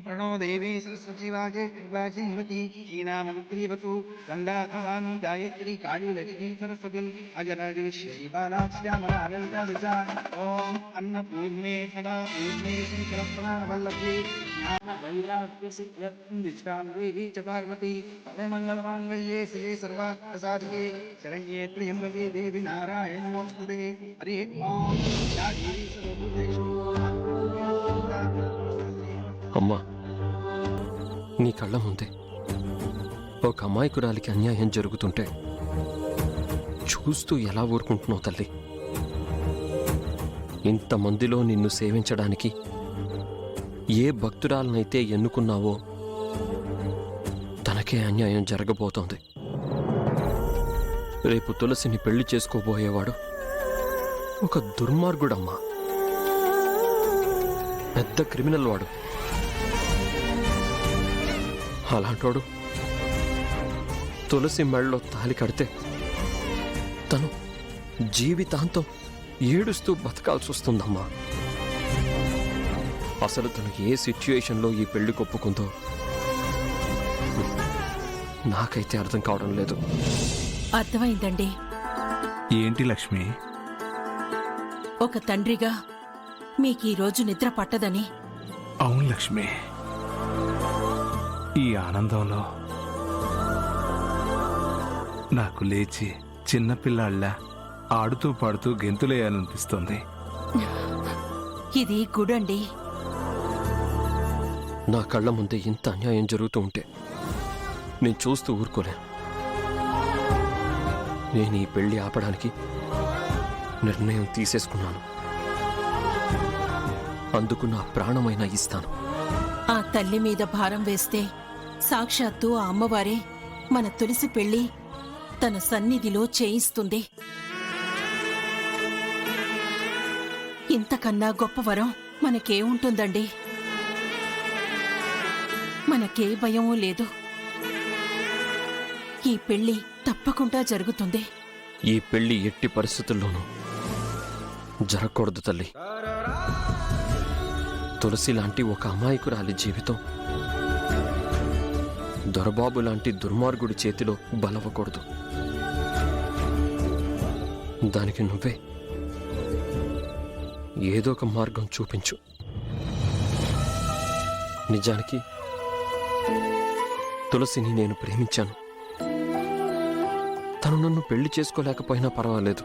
प्रणो देवी सरस्वती ीनामु गंगाधरानु गायत्री कालीलक्ष्मी सरस्वती अजराश्यामलाललिता ओम अन्नपूर्णे सदा पूर्णे शंकरप्राणवल्लभे ज्ञानवैराग्यसिद्ध्यर्थं च पार्वती मंगलमांगल्ये शिवे सर्वार्थसाधिके शरण्ये त्र्यंबके देवी नारायणे नमोस्तुते हरि ओम या देवी सर्वभूतेषु అమ్మా, నీ కళ్ళ ముందే ఒక అమాయకురాలికి అన్యాయం జరుగుతుంటే చూస్తూ ఎలా ఊరుకుంటున్నావు తల్లి? ఇంతమందిలో నిన్ను సేవించడానికి ఏ భక్తురాలనైతే ఎన్నుకున్నావో తనకే అన్యాయం జరగబోతోంది. రేపు తులసిని పెళ్లి చేసుకోబోయేవాడు ఒక దుర్మార్గుడమ్మా, పెద్ద క్రిమినల్ వాడు. అలాంటోడు తులసి మెళ్ళలో తాలి కడితే తను జీవితాంతం ఏడుస్తూ బతకాల్సి వస్తుందమ్మా. అసలు తను ఏ సిచ్యుయేషన్లో ఈ పెళ్లి కొప్పుకుందో నాకైతే అర్థం కావడం లేదు. అర్థమైందండి. ఏంటి లక్ష్మి? ఒక తండ్రిగా మీకు ఈ రోజు నిద్ర పట్టదని. అవును లక్ష్మి, ఈ ఆనందంలో నాకు లేచి చిన్నపిల్లాళ్ళ ఆడుతూ పాడుతూ గెంతులేయాలనిపిస్తుంది. ఇది గుడండి. నా కళ్ళ ముందే ఇంత అన్యాయం జరుగుతూ ఉంటే నేను చూస్తూ ఊరుకోలేను. నేను ఈ పెళ్లి ఆపడానికి నిర్ణయం తీసేసుకున్నాను. అందుకు నా ప్రాణమైనా ఇస్తాను. ఆ తల్లి మీద భారం వేస్తే సాక్షాత్తు ఆ అమ్మవారే మన తులసి పెళ్లి తన సన్నిధిలో చేయిస్తుంది. ఇంతకన్నా గొప్ప వరం మనకే ఉంటుందండి. మనకే భయమూ లేదు. ఈ పెళ్లి తప్పకుండా జరుగుతుంది. ఈ పెళ్లి ఎట్టి పరిస్థితుల్లోనూ జరగకూడదు తల్లి. తులసి లాంటి ఒక అమాయకురాలి జీవితం దొరబాబు లాంటి దుర్మార్గుడి చేతిలో బలవకూడదు. దానికి నువ్వే ఏదో ఒక మార్గం చూపించు. నిజానికి తులసిని నేను ప్రేమించాను. తను నన్ను పెళ్లి చేసుకోలేకపోయినా పర్వాలేదు.